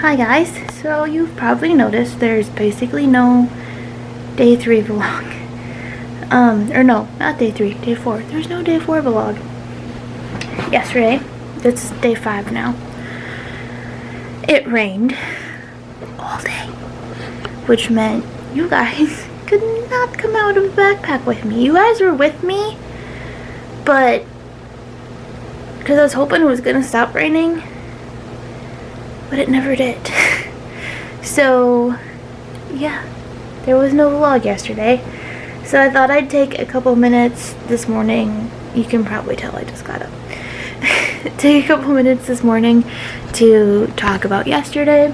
Hi guys, so you've probably noticed there's basically no day 3 vlog. Or no, not day 3, day 4. There's no day 4 vlog. Yesterday, it's day 5 now. It rained all day, which meant you guys could not come out of the backpack with me. You guys were with me, but because I was hoping it was gonna stop raining, but it never did. So yeah, there was no vlog yesterday, so I thought I'd take a couple minutes this morning. You can probably tell I just got up. Take a couple minutes this morning to talk about yesterday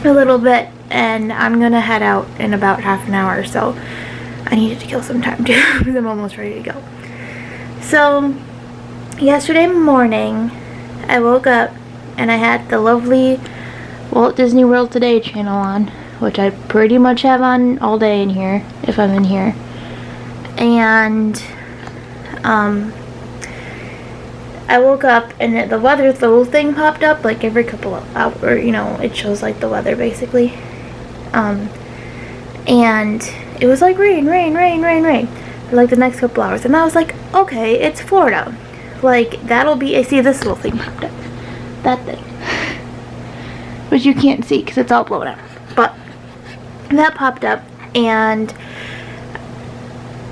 a little bit, and I'm gonna head out in about half an hour, so I needed to kill some time too because I'm almost ready to go. So yesterday morning I woke up and I had the lovely Walt Disney World Today channel on, which I pretty much have on all day in here if I'm in here. And I woke up and the weather, the little thing popped up like every couple of hours, you know, it shows like the weather basically. And it was like rain for like the next couple hours, and I was like, okay, it's Florida, like that'll be, I see this little thing popped up, that thing, which you can't see because it's all blown out, but that popped up, and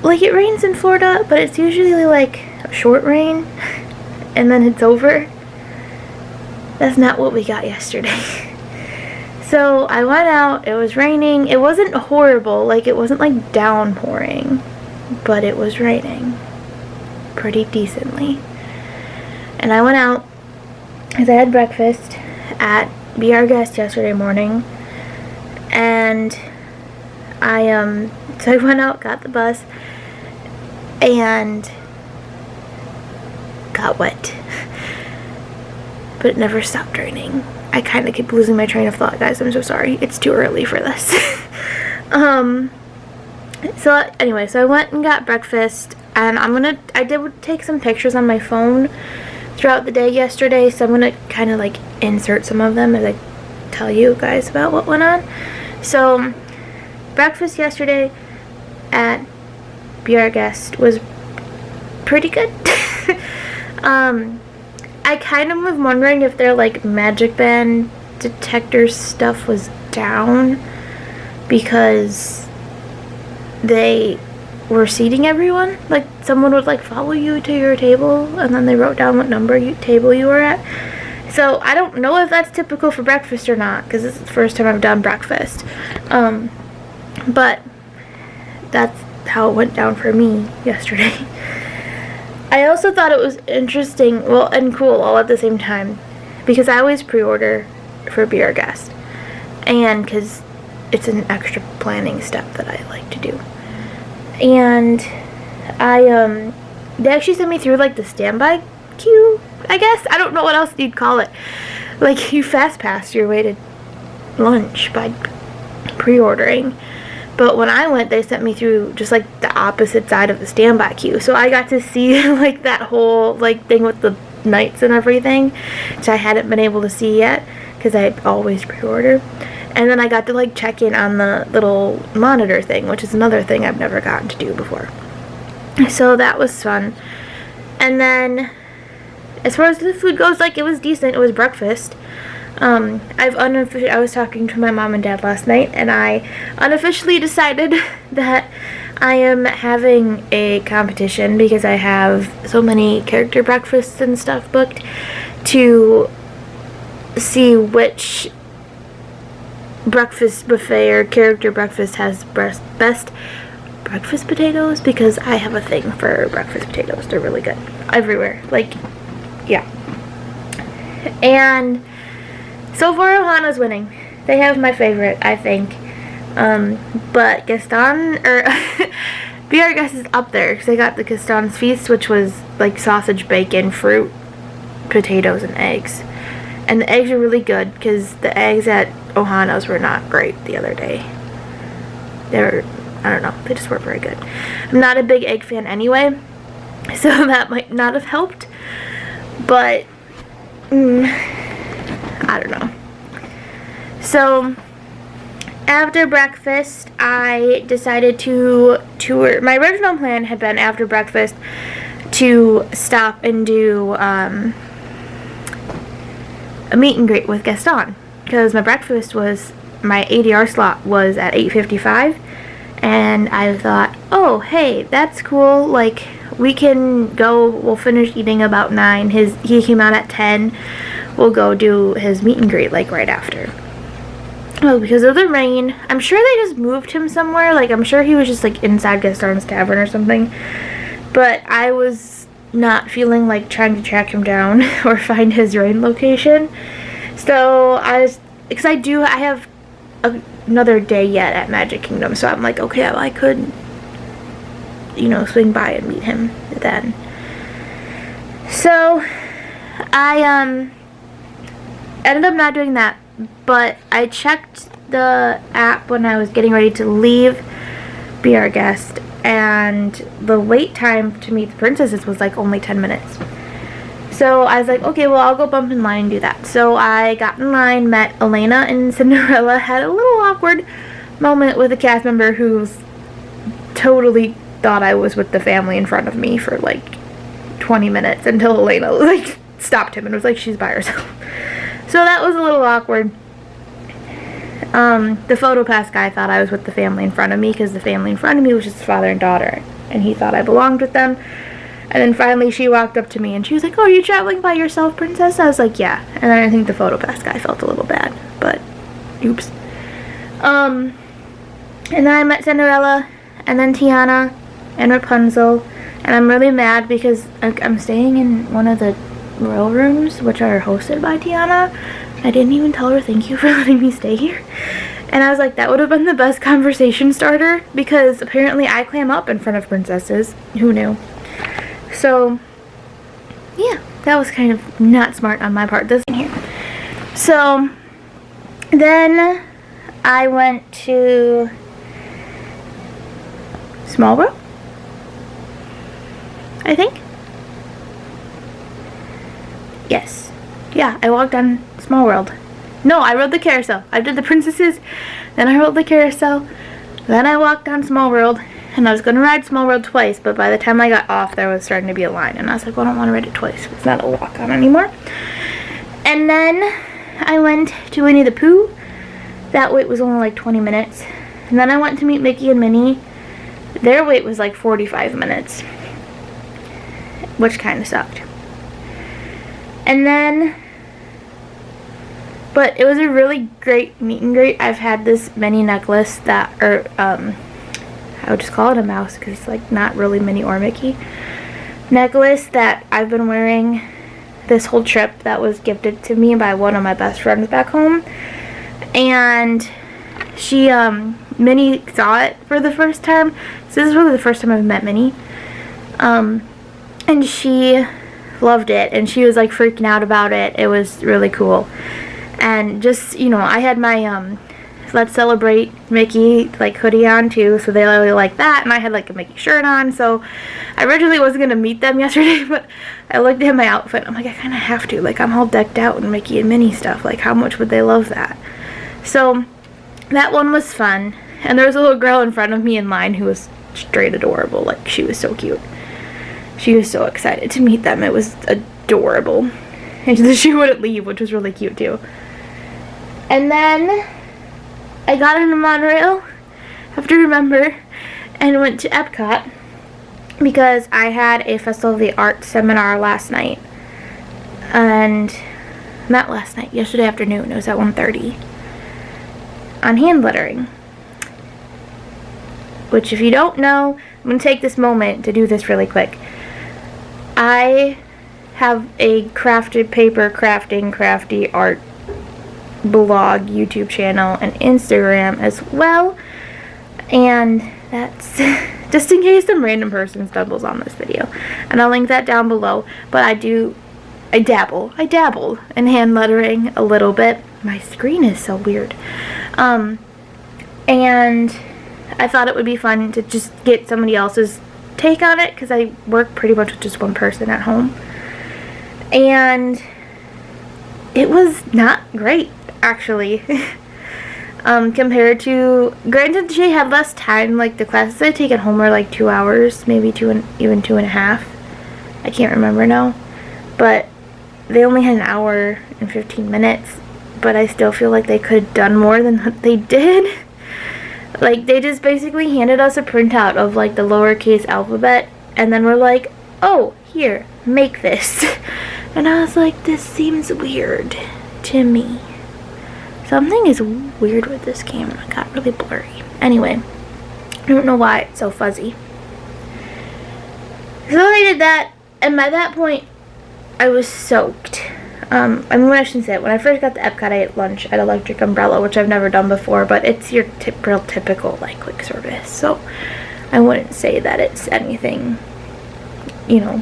like it rains in Florida, but it's usually like a short rain and then it's over. That's not what we got yesterday. So I went out, it was raining, it wasn't horrible, like it wasn't like downpouring, but it was raining pretty decently. And I went out because I had breakfast at Be Our Guest yesterday morning, and so I went out, got the bus, and got wet. But it never stopped raining. I kind of keep losing my train of thought, guys. I'm so sorry. It's too early for this. So anyway, so I went and got breakfast, and I did take some pictures on my phone throughout the day yesterday, so I'm gonna kind of like insert some of them as I tell you guys about what went on. So breakfast yesterday at Be Our Guest was pretty good. I kind of was wondering if their like Magic Band detector stuff was down because they were seating everyone. Like someone would like follow you to your table and then they wrote down what table you were at. So I don't know if that's typical for breakfast or not, because this is the first time I've done breakfast. But that's how it went down for me yesterday. I also thought it was interesting, well, and cool all at the same time, because I always pre-order for Be Our Guest, and because it's an extra planning step that I like to do. And they actually sent me through like the standby queue, I guess. I don't know what else you'd call it. Like you fast pass your way to lunch by pre-ordering. But when I went, they sent me through just like the opposite side of the standby queue. So I got to see like that whole like thing with the nights and everything, which I hadn't been able to see yet because I always pre-order. And then I got to like check in on the little monitor thing, which is another thing I've never gotten to do before. So that was fun. And then as far as the food goes, like it was decent. It was breakfast. I was talking to my mom and dad last night, and I unofficially decided that I am having a competition, because I have so many character breakfasts and stuff booked, to see which breakfast buffet or character breakfast has best breakfast potatoes, because I have a thing for breakfast potatoes. They're really good everywhere. Like, yeah. And so far, Ohana's winning. They have my favorite, I think. But Gaston, or Be Our Guest is up there, because they got the Gaston's Feast, which was like sausage, bacon, fruit, potatoes, and eggs. And the eggs are really good, because the eggs at Ohana's were not great the other day. I don't know, they just weren't very good. I'm not a big egg fan anyway, so that might not have helped. But I don't know. So after breakfast, I decided to tour. My original plan had been after breakfast to stop and do a meet and greet with Gaston, because my ADR slot was at 8:55, and I thought, oh hey, that's cool, like we can go, we'll finish eating about 9, he came out at 10, we'll go do his meet and greet like right after. Oh, because of the rain, I'm sure they just moved him somewhere, like I'm sure he was just like inside Gaston's tavern or something, but I was not feeling like trying to track him down or find his rain location. So I have another day yet at Magic Kingdom, so I'm like, okay, well, I could, swing by and meet him then. So I ended up not doing that, but I checked the app when I was getting ready to leave Be Our Guest, and the wait time to meet the princesses was like only 10 minutes. So I was like, okay, well, I'll go bump in line and do that. So I got in line, met Elena and Cinderella, had a little awkward moment with a cast member who totally thought I was with the family in front of me for like 20 minutes until Elena like stopped him and was like, she's by herself. So that was a little awkward. The PhotoPass guy thought I was with the family in front of me, because the family in front of me was just father and daughter, and he thought I belonged with them. And then finally she walked up to me and she was like, oh, are you traveling by yourself, princess? I was like, yeah. And then I think the PhotoPass guy felt a little bad, but oops. And then I met Cinderella, and then Tiana, and Rapunzel, and I'm really mad because I'm staying in one of the royal rooms, which are hosted by Tiana. I didn't even tell her thank you for letting me stay here. And I was like, that would have been the best conversation starter, because apparently I clam up in front of princesses. Who knew? So, yeah, that was kind of not smart on my part. This in here. So, then I went to Small World, I think. Yes. Yeah, I walked on Small World. No, I rode the carousel. I did the princesses, then I rode the carousel, then I walked on Small World, and I was going to ride Small World twice, but by the time I got off, there was starting to be a line, and I was like, well, I don't want to ride it twice. It's not a walk-on anymore. And then I went to Winnie the Pooh. That wait was only like 20 minutes. And then I went to meet Mickey and Minnie. Their wait was like 45 minutes, which kind of sucked. And then, but it was a really great meet and greet. I've had this mini necklace that, I would just call it a mouse because it's like not really Minnie or Mickey necklace that I've been wearing this whole trip, that was gifted to me by one of my best friends back home. And she, Minnie saw it for the first time. So this is really the first time I've met Minnie. And she loved it, and she was like freaking out about it. It was really cool. And just, I had my Let's Celebrate Mickey like hoodie on too, so they really like that, and I had like a Mickey shirt on. So I originally wasn't gonna meet them yesterday, but I looked at my outfit, I'm like, I kind of have to, like I'm all decked out in Mickey and Minnie stuff, like how much would they love that? So that one was fun. And there was a little girl in front of me in line who was straight adorable. Like, she was so cute. She was so excited to meet them. It was adorable. And she wouldn't leave, which was really cute too. And then I got on the monorail, I have to remember, and went to Epcot because I had a Festival of the Arts seminar last night. And not last night, yesterday afternoon. It was at 1:30 on hand lettering. Which, if you don't know, I'm going to take this moment to do this really quick. I have a crafted paper crafting crafty art blog, YouTube channel, and Instagram as well. And that's just in case some random person stumbles on this video. And I'll link that down below. But I dabble in hand lettering a little bit. My screen is so weird. And I thought it would be fun to just get somebody else's take on it, because I work pretty much with just one person at home. And it was not great, actually. compared to, granted she had less time, like the classes I take at home are like 2 hours, maybe even 2.5. I can't remember now, but they only had an hour and 15 minutes, but I still feel like they could have done more than what they did. Like, they just basically handed us a printout of like the lowercase alphabet, and then we're like, oh, here, make this. And I was like, this seems weird to me. Something is weird with this camera. It got really blurry. Anyway, I don't know why it's so fuzzy. So I did that, and by that point, I was soaked. I mean, I shouldn't say it. When I first got to Epcot, I ate lunch at Electric Umbrella, which I've never done before, but it's your real typical, like, quick service. So I wouldn't say that it's anything, you know,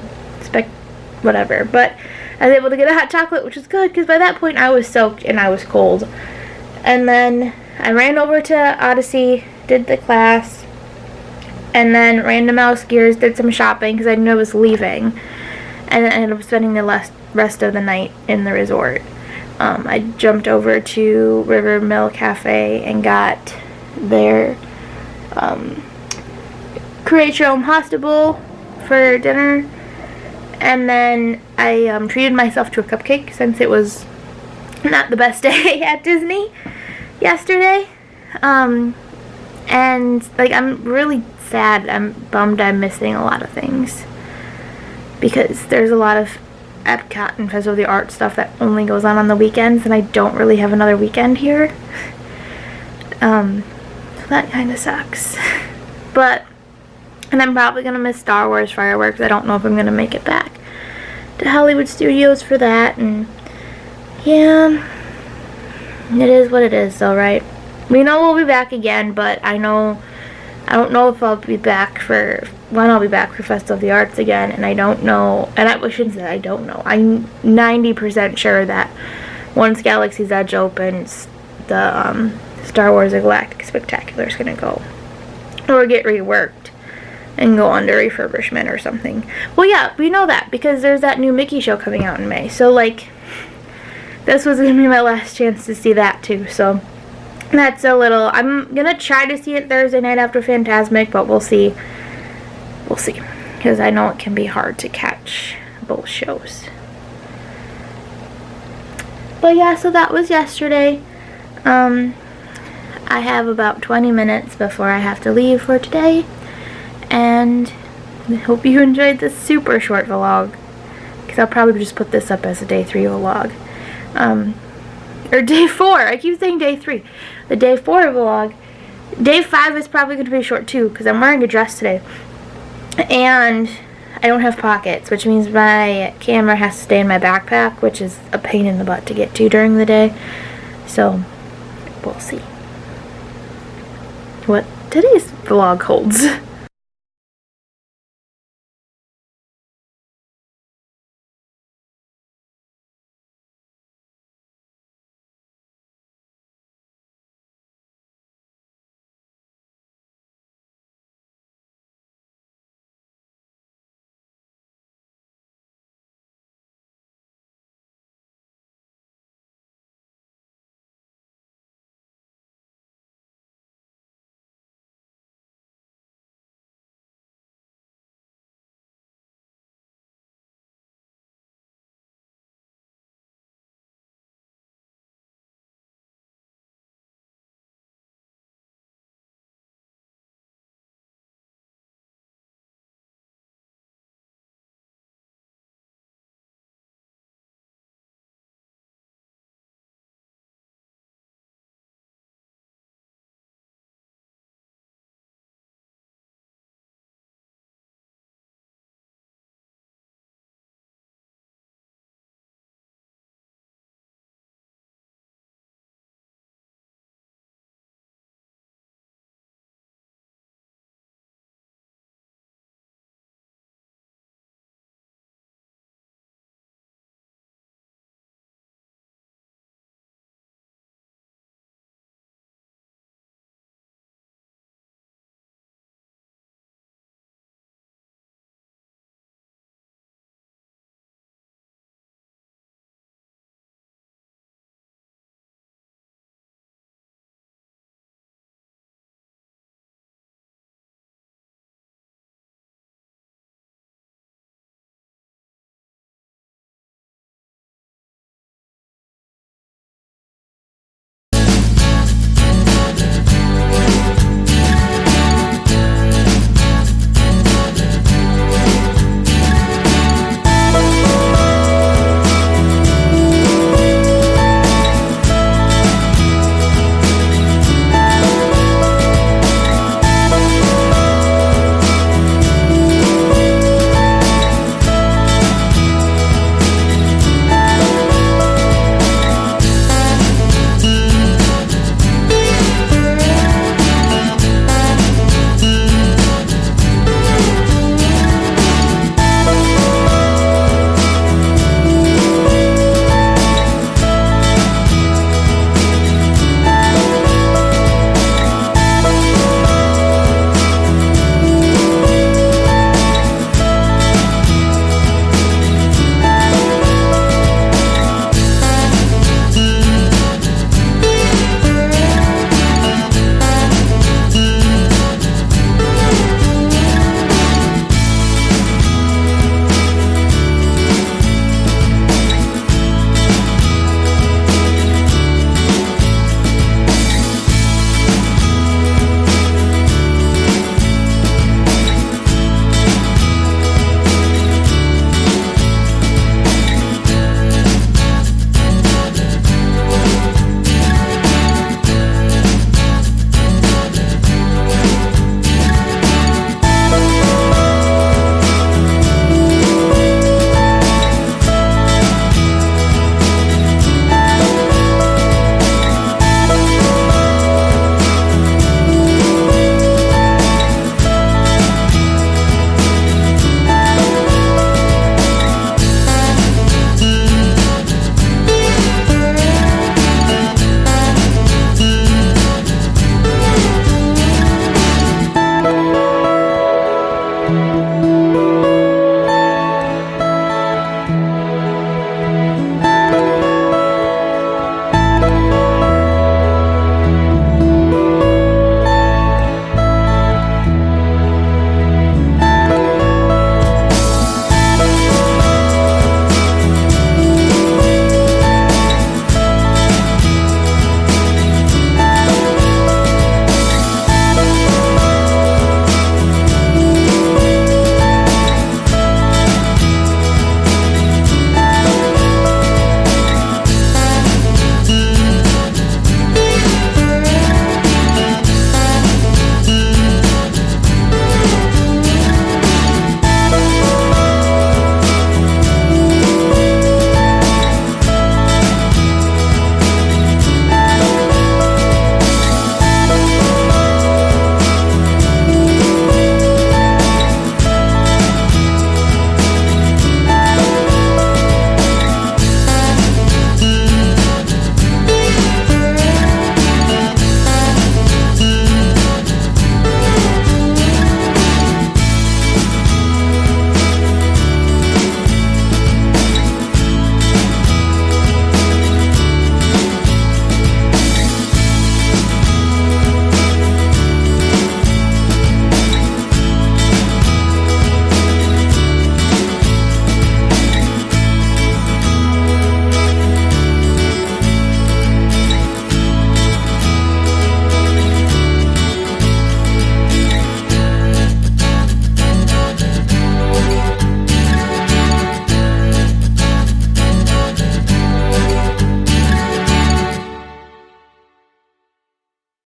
whatever. But I was able to get a hot chocolate, which was good, because by that point I was soaked and I was cold. And then I ran over to Odyssey, did the class, and then ran to Mouse Gears, did some shopping because I knew I was leaving, and then I ended up spending the rest of the night in the resort. I jumped over to River Mill Cafe and got their Create Your Own Pasta Bowl for dinner. And then I treated myself to a cupcake since it was not the best day at Disney yesterday. And, like, I'm really sad. I'm bummed I'm missing a lot of things. Because there's a lot of Epcot and Festival of the Arts stuff that only goes on the weekends. And I don't really have another weekend here. So that kind of sucks. And I'm probably going to miss Star Wars fireworks. I don't know if I'm going to make it back to Hollywood Studios for that. And yeah, it is what it is, though, right? We know we'll be back again, but I don't know if I'll be back for, when I'll be back for Festival of the Arts again. And I don't know, and I shouldn't say I don't know. I'm 90% sure that once Galaxy's Edge opens, the Star Wars Galactic Spectacular is going to go, or get reworked and go under refurbishment or something. Well, yeah, we know that because there's that new Mickey show coming out in May. So, like, this was going to be my last chance to see that, too. So, that's a little, I'm going to try to see it Thursday night after Fantasmic, but we'll see. We'll see. Because I know it can be hard to catch both shows. But, yeah, so that was yesterday. I have about 20 minutes before I have to leave for today. And I hope you enjoyed this super short vlog, because I'll probably just put this up as a day 3 vlog. Or day 4, I keep saying day 3. The day 4 vlog. Day 5 is probably going to be short too, because I'm wearing a dress today. And I don't have pockets, which means my camera has to stay in my backpack, which is a pain in the butt to get to during the day. So, we'll see what today's vlog holds.